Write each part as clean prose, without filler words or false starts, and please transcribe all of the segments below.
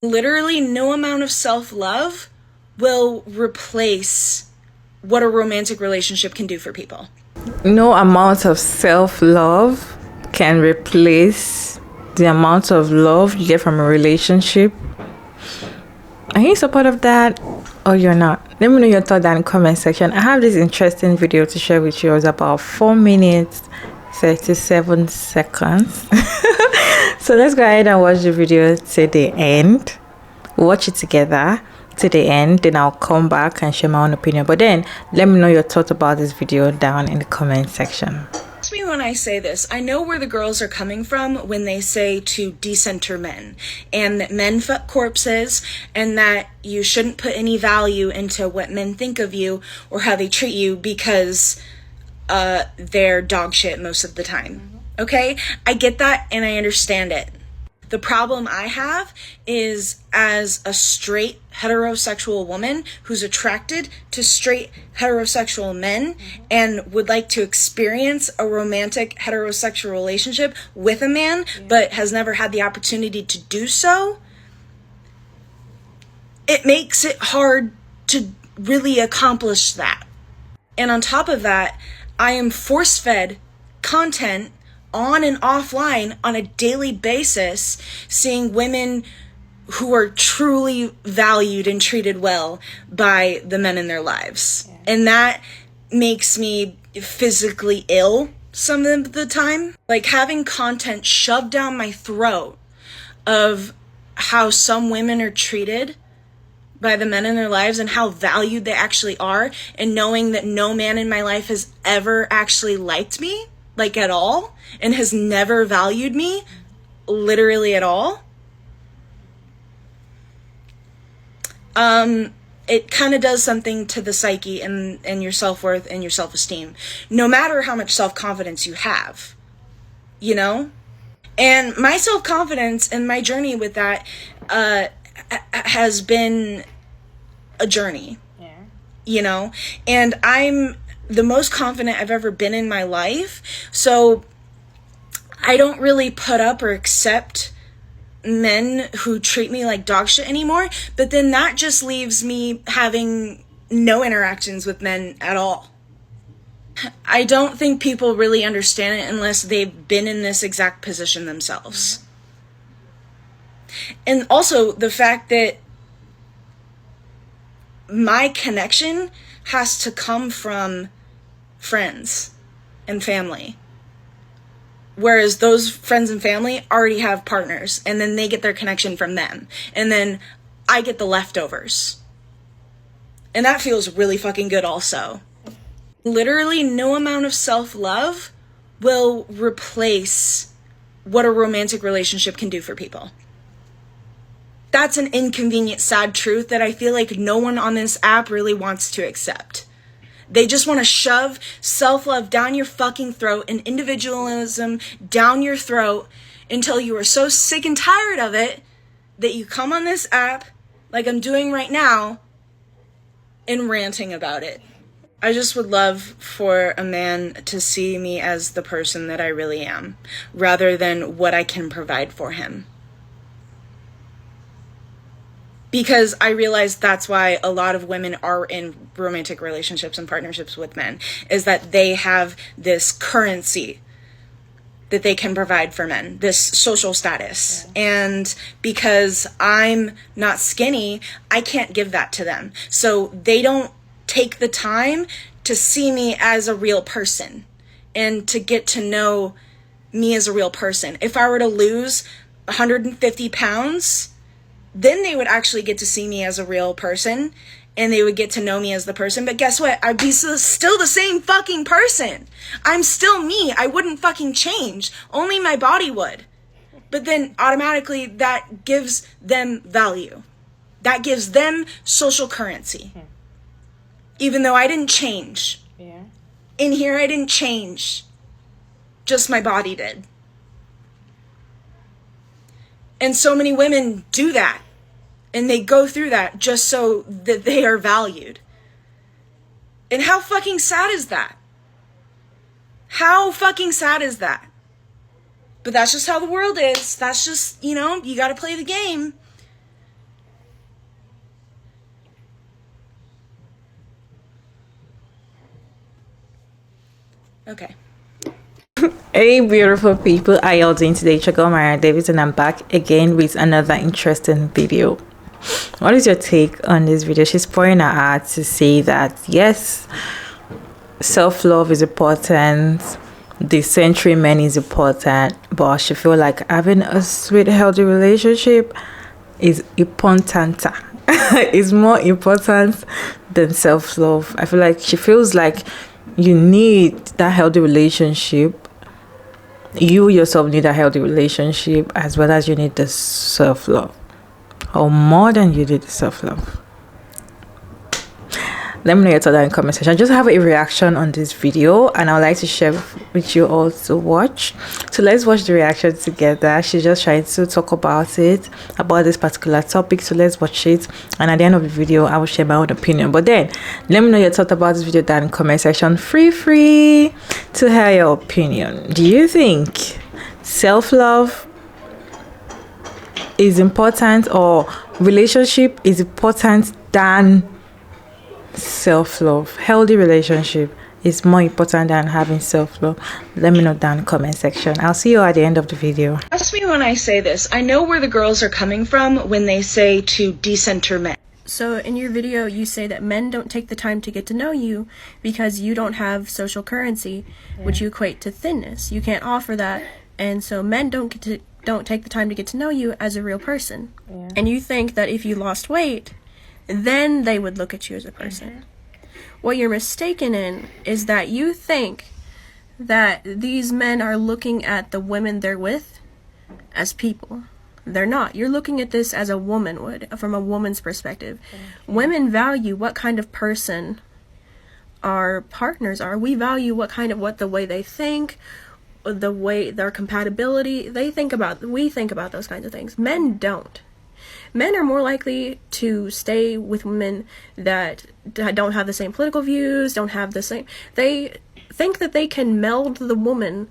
Literally, no amount of self-love will replace what a romantic relationship can do for people. No amount of self-love can replace the amount of love you get from a relationship. Are you in support of that or you're not? Let me know your thought down in the comment section. I have this interesting video to share with you. It's about 4 minutes 37 seconds. So let's go ahead and watch the video to the end. Watch it together to the end, then I'll come back and share my own opinion. But then let me know your thoughts about this video down in the comment section. Trust me when I say this, I know where the girls are coming from when they say to decenter men, and that men fuck corpses, and that you shouldn't put any value into what men think of you or how they treat you because they're dog shit most of the time. Okay? I get that and I understand it. The problem I have is, as a straight heterosexual woman who's attracted to straight heterosexual men and would like to experience a romantic heterosexual relationship with a man, but has never had the opportunity to do so, it makes it hard to really accomplish that. And on top of that, I am force-fed content on and offline on a daily basis, seeing women who are truly valued and treated well by the men in their lives. Yeah. And that makes me physically ill some of the time. Like, having content shoved down my throat of how some women are treated by the men in their lives and how valued they actually are, and knowing that no man in my life has ever actually liked me, like at all, and has never valued me literally at all. It kind of does something to the psyche and your self-worth and your self-esteem, no matter how much self-confidence you have, you know? And my self-confidence and my journey with that has been a journey, you know? And I'm the most confident I've ever been in my life, so I don't really put up or accept men who treat me like dog shit anymore. But then that just leaves me having no interactions with men at all. I don't think people really understand it unless they've been in this exact position themselves. And also the fact that my connection has to come from friends and family, whereas those friends and family already have partners, and then they get their connection from them, and then I get the leftovers, and that feels really fucking good also. Literally, no amount of self-love will replace what a romantic relationship can do for people. That's an inconvenient, sad truth that I feel like no one on this app really wants to accept. They just want to shove self-love down your fucking throat and individualism down your throat until you are so sick and tired of it that you come on this app, like I'm doing right now, and ranting about it. I just would love for a man to see me as the person that I really am, rather than what I can provide for him. Because I realize that's why a lot of women are in romantic relationships and partnerships with men, is that they have this currency that they can provide for men, this social status. Yeah. And because I'm not skinny, I can't give that to them. So they don't take the time to see me as a real person and to get to know me as a real person. If I were to lose 150 pounds, then they would actually get to see me as a real person, and they would get to know me as the person. But guess what? I'd be still the same fucking person. I'm still me. I wouldn't fucking change. Only my body would. But then automatically that gives them value. That gives them social currency. Even though I didn't change. Yeah. In here I didn't change. Just my body did. And so many women do that, and they go through that just so that they are valued. And how fucking sad is that? How fucking sad is that? But that's just how the world is. That's just, you know, you gotta play the game. Okay. Hey, beautiful people. How y'all doing today? Chagomara Davis, and I'm back again with another interesting video. What is your take on this video? She's pouring her heart to say that yes, self-love is important, decentering men is important, but she feel like having a sweet, healthy relationship is important. It's more important than self-love. I feel like she feels like you need that healthy relationship. You yourself need a healthy relationship, as well as you need the self-love, or more than you need the self-love. Let me know your thoughts in the comment section. I just have a reaction on this video, and I would like to share with you all to watch. So let's watch the reaction together. She's just trying to talk about this particular topic. So let's watch it, and at the end of the video I will share my own opinion. But then let me know your thoughts about this video down in the comment section. Free to hear your opinion. Do you think self-love is important, or relationship is important than self-love? Healthy relationship is more important than having self-love? Let me know down in the comment section. I'll see you at the end of the video. Trust me when I say this. I know where the girls are coming from when they say to decenter men. So in your video, you say that men don't take the time to get to know you because you don't have social currency, which you equate to thinness. You can't offer that, and so men don't take the time to get to know you as a real person. And you think that if you lost weight, then they would look at you as a person. What you're mistaken in is that you think that these men are looking at the women they're with as people. They're not. You're looking at this as a woman would, from a woman's perspective. Women value what kind of person our partners are. We value what the way they think, the way their compatibility. We think about those kinds of things. Men don't. Men are more likely to stay with women that don't have the same political views, they think that they can meld the woman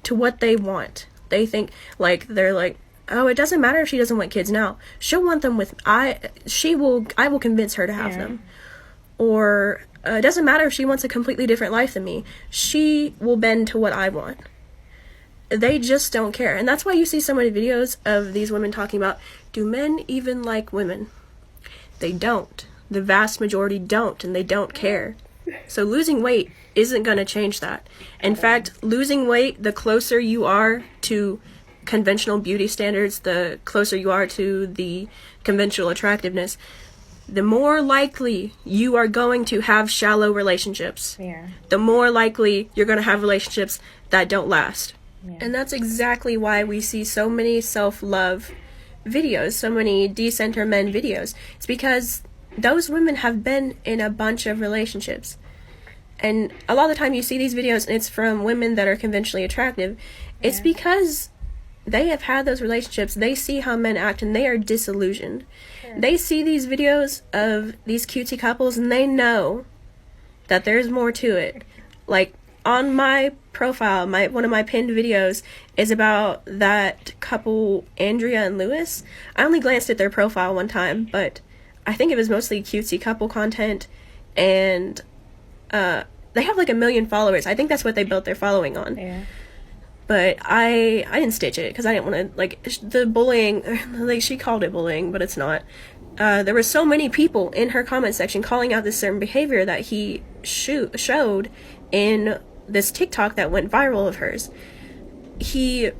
to what they want. They think, they're like, oh, it doesn't matter if she doesn't want kids now. She'll want them I will convince her to have them. Or it doesn't matter if she wants a completely different life than me. She will bend to what I want. They just don't care. And that's why you see so many videos of these women talking about, do men even like women? They don't. The vast majority don't, and they don't care. So losing weight isn't going to change that. In fact, losing weight, the closer you are to conventional beauty standards, the closer you are to the conventional attractiveness, the more likely you are going to have shallow relationships. The more likely you're going to have relationships that don't last. And that's exactly why we see so many self-love videos, so many decenter men videos. It's because those women have been in a bunch of relationships. And a lot of the time you see these videos and it's from women that are conventionally attractive. It's because they have had those relationships. They see how men act and they are disillusioned. They see these videos of these cutesy couples and they know that there's more to it. Like, on my profile, one of my pinned videos is about that couple, Andrea and Lewis. I only glanced at their profile one time, but I think it was mostly cutesy couple content, and they have 1 million followers. I think that's what they built their following on. But I didn't stitch it because I didn't want to, the bullying, she called it bullying, but it's not. There were so many people in her comment section calling out this certain behavior that he showed in this TikTok that went viral of hers. He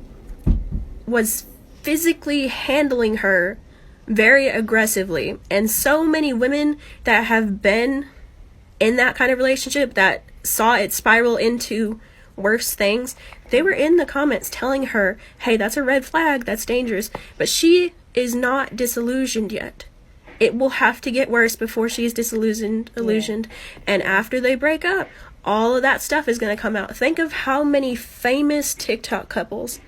was physically handling her very aggressively, and so many women that have been in that kind of relationship that saw it spiral into worse things, they were in the comments telling her, hey, that's a red flag, that's dangerous. But she is not disillusioned yet. It will have to get worse before she's disillusioned. And after they break up, all of that stuff is going to come out. Think of how many famous TikTok couples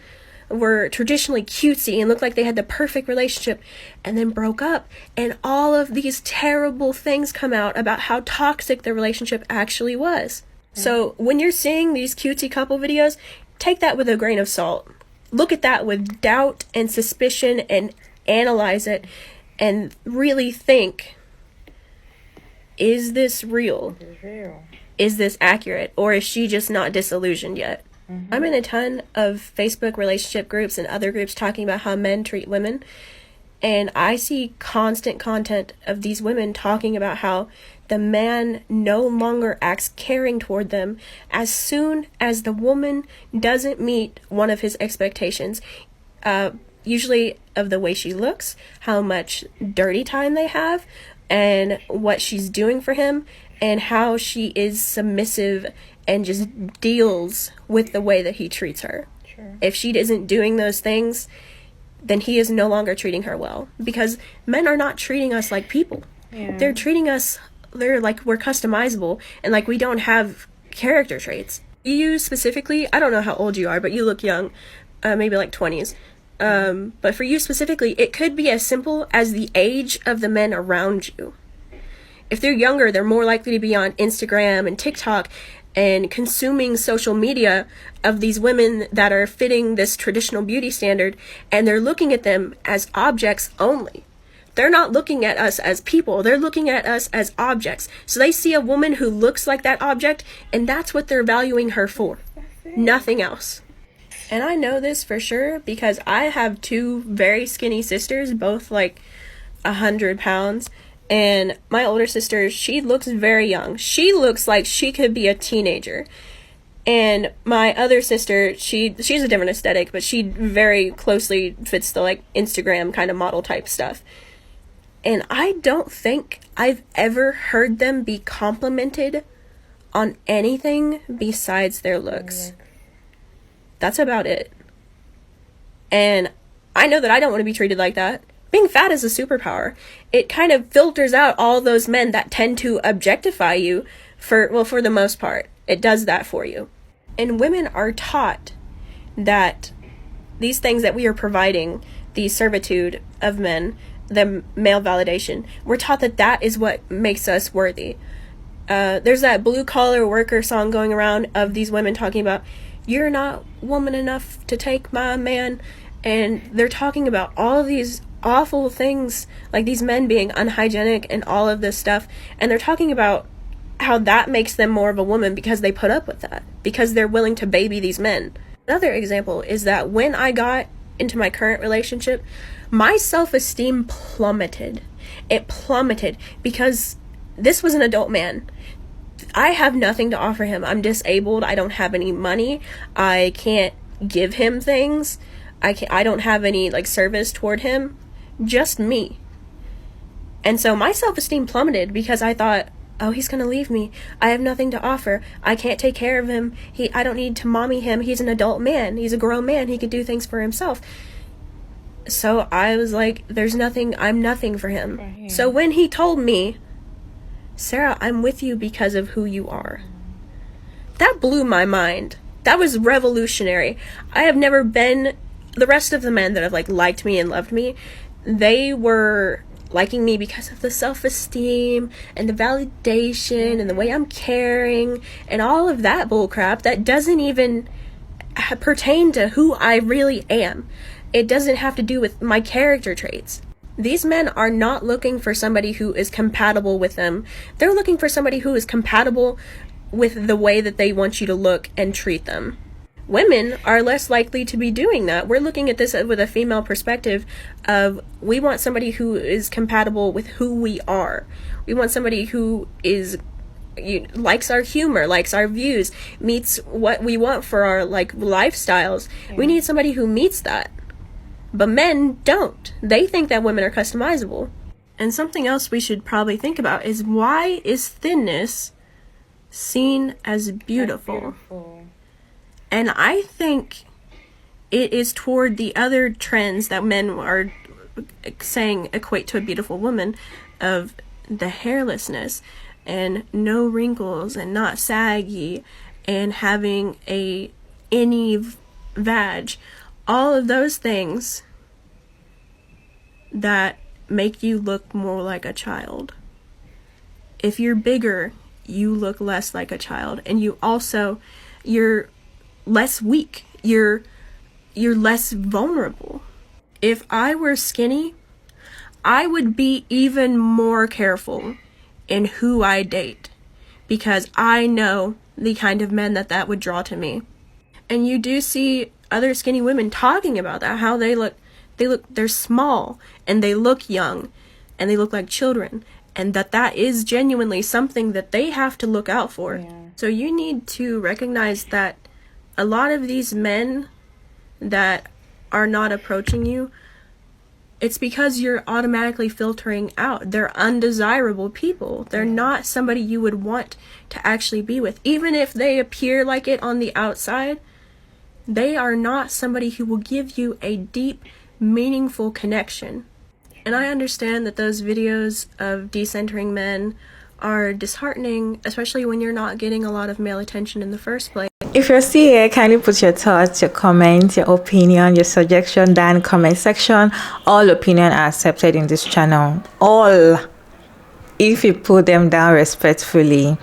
were traditionally cutesy and looked like they had the perfect relationship and then broke up, and all of these terrible things come out about how toxic the relationship actually was. So when you're seeing these cutesy couple videos, take that with a grain of salt. Look at that with doubt and suspicion and analyze it and really think, is this real? is this accurate, or is she just not disillusioned yet? I'm in a ton of Facebook relationship groups and other groups talking about how men treat women, and I see constant content of these women talking about how the man no longer acts caring toward them as soon as the woman doesn't meet one of his expectations, usually of the way she looks, how much dirty time they have, and what she's doing for him, and how she is submissive and just deals with the way that he treats her. Sure. If she isn't doing those things, then he is no longer treating her well, because men are not treating us like people. Yeah. They're treating us, they're like we're customizable, and like we don't have character traits. You specifically, I don't know how old you are, but you look young, maybe like 20s. But for you specifically, it could be as simple as the age of the men around you. If they're younger, they're more likely to be on Instagram and TikTok and consuming social media of these women that are fitting this traditional beauty standard, and they're looking at them as objects only. They're not looking at us as people, they're looking at us as objects. So they see a woman who looks like that object, and that's what they're valuing her for. Nothing else. And I know this for sure because I have two very skinny sisters, both like 100 pounds. And my older sister, she looks very young. She looks like she could be a teenager. And my other sister, she's a different aesthetic, but she very closely fits the like Instagram kind of model type stuff. And I don't think I've ever heard them be complimented on anything besides their looks. That's about it. And I know that I don't want to be treated like that. Being fat is a superpower. It kind of filters out all those men that tend to objectify you for the most part. It does that for you. And women are taught that these things that we are providing, the servitude of men, the male validation, we're taught that that is what makes us worthy. There's that blue collar worker song going around of these women talking about, you're not woman enough to take my man. And they're talking about all of these awful things, like these men being unhygienic and all of this stuff. And they're talking about how that makes them more of a woman because they put up with that, because they're willing to baby these men. Another example is that when I got into my current relationship, my self-esteem plummeted. It plummeted because this was an adult man. I have nothing to offer him. I'm disabled. I don't have any money. I can't give him things. I don't have any like service toward him. Just me. And so my self-esteem plummeted because I thought, oh, he's gonna leave me. I have nothing to offer. I can't take care of him. I don't need to mommy him. He's an adult man. He's a grown man. He could do things for himself. So I was like, I'm nothing for him. Right. So when he told me, Sarah, I'm with you because of who you are, that blew my mind. That was revolutionary. I have never been, the rest of the men that have like liked me and loved me, they were liking me because of the self-esteem and the validation and the way I'm caring and all of that bullcrap that doesn't even pertain to who I really am. It doesn't have to do with my character traits. These men are not looking for somebody who is compatible with them. They're looking for somebody who is compatible with the way that they want you to look and treat them. Women are less likely to be doing that. We're looking at this with a female perspective of, we want somebody who is compatible with who we are. We want somebody who likes our humor, likes our views, meets what we want for our like lifestyles. Yeah. We need somebody who meets that. But men don't. They think that women are customizable. And something else we should probably think about is, why is thinness seen as beautiful? And I think it is toward the other trends that men are saying equate to a beautiful woman, of the hairlessness and no wrinkles and not saggy and having any vag. All of those things that make you look more like a child. If you're bigger, you look less like a child, and you're less weak. You're less vulnerable. If I were skinny, I would be even more careful in who I date, because I know the kind of men that would draw to me. And you do see other skinny women talking about that, how they're small and they look young and they look like children, and that is genuinely something that they have to look out for. Yeah. So you need to recognize that a lot of these men that are not approaching you, it's because you're automatically filtering out. They're undesirable people. They're not somebody you would want to actually be with. Even if they appear like it on the outside, they are not somebody who will give you a deep, meaningful connection. And I understand that those videos of decentering men are disheartening, especially when you're not getting a lot of male attention in the first place. If you're still here, kindly put your thoughts, your comments, your opinion, your suggestion down in the comment section. All opinions are accepted in this channel. All. If you put them down respectfully.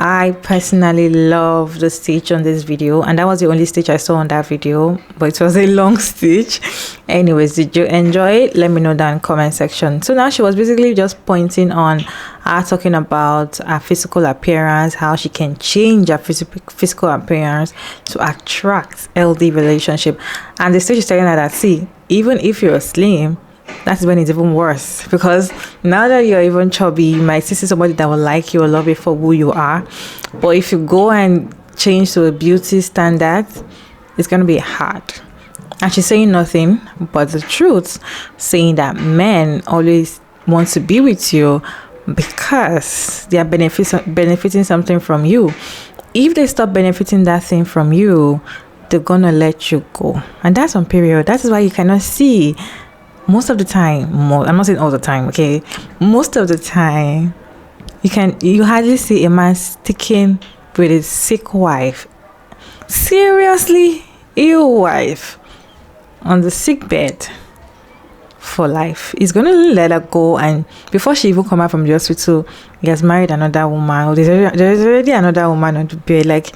I personally love the stitch on this video, and that was the only stitch I saw on that video, but it was a long stitch. Anyways, did you enjoy it? Let me know down in the comment section. So now she was basically just pointing on her, talking about her physical appearance, how she can change her physical appearance to attract healthy relationship. And the stitch is telling her that, see, even if you're slim, that's when it's even worse, because now that you're even chubby, you might see somebody that will like you or love you for who you are. But if you go and change to a beauty standard, it's going to be hard. And she's saying nothing but the truth, saying that men always want to be with you because they are benefiting something from you. If they stop benefiting that thing from you, they're going to let you go. And that's on period. That is why you cannot see. Most of the time, I'm not saying all the time, okay? Most of the time, you hardly see a man sticking with his sick wife. Seriously, ill wife on the sick bed for life. He's gonna let her go, and before she even come out from the hospital, he has married another woman. Or there's already another woman on the bed. Like,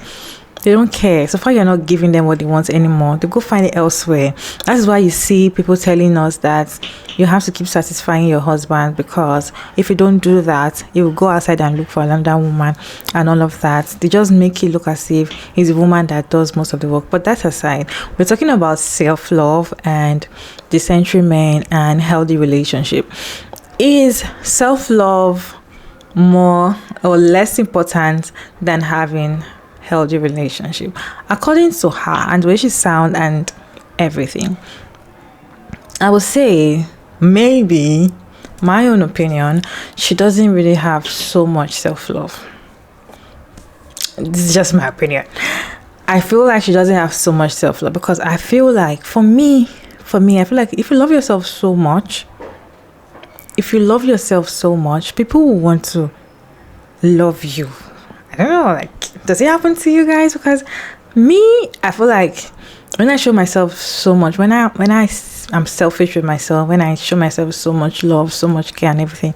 they don't care. So far, you're not giving them what they want anymore. They go find it elsewhere. That's why you see people telling us that you have to keep satisfying your husband, because if you don't do that, he will go outside and look for another woman and all of that. They just make it look as if he's a woman that does most of the work. But that aside, we're talking about self-love and decentering men and healthy relationship. Is self-love more or less important than having healthy relationship? According to her and the way she sound and everything, I would say, maybe, my own opinion, she doesn't really have so much self-love. This is just my opinion. I feel like she doesn't have so much self-love, because I feel like, for me, I feel like if you love yourself so much, people will want to love you. I don't know, like, does it happen to you guys? Because me, I feel like when I show myself so much, when I'm selfish with myself, when I show myself so much love, so much care and everything,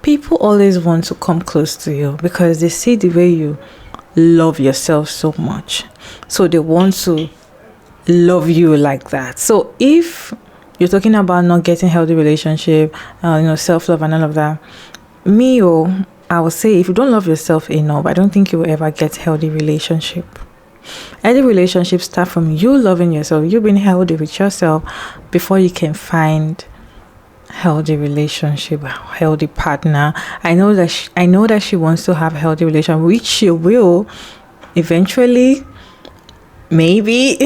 people always want to come close to you because they see the way you love yourself so much. So they want to love you like that. So if you're talking about not getting healthy relationship, self-love and all of that, I would say, if you don't love yourself enough, I don't think you will ever get healthy relationship. Healthy relationships start from you loving yourself, you being healthy with yourself, before you can find healthy relationship, healthy partner. I know that she wants to have healthy relationship, which she will eventually, maybe.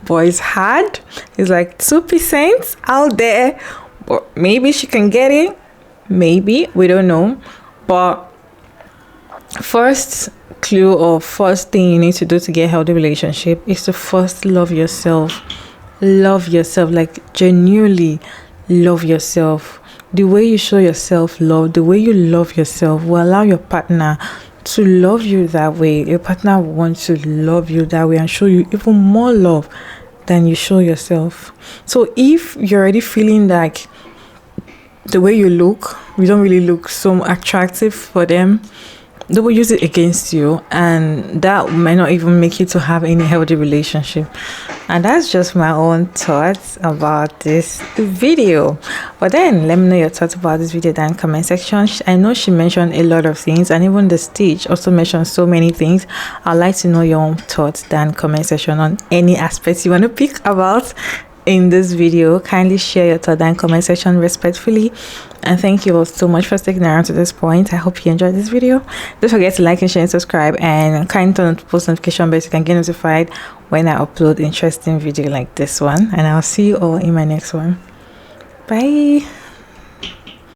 But it's hard. It's like 2% out there, but maybe she can get it. Maybe, we don't know. But first clue or first thing you need to do to get a healthy relationship is to first love yourself. Love yourself, like genuinely love yourself. The way you show yourself love, the way you love yourself will allow your partner to love you that way. Your partner wants to love you that way and show you even more love than you show yourself. So if you're already feeling like the way you look, you don't really look so attractive for them, they will use it against you, and that might not even make you to have any healthy relationship. And that's just my own thoughts about this video. But then let me know your thoughts about this video down in the comment section. I know she mentioned a lot of things, and even the Stitch also mentioned so many things. I'd like to know your own thoughts down in the comment section on any aspects you want to pick about in this video. Kindly share your thoughts down in the comment section respectfully, and thank you all so much for sticking around to this point. I hope you enjoyed this video. Don't forget to like and share and subscribe, and kindly turn on the post notification bell so you can get notified when I upload interesting video like this one. And I'll see you all in my next one. Bye.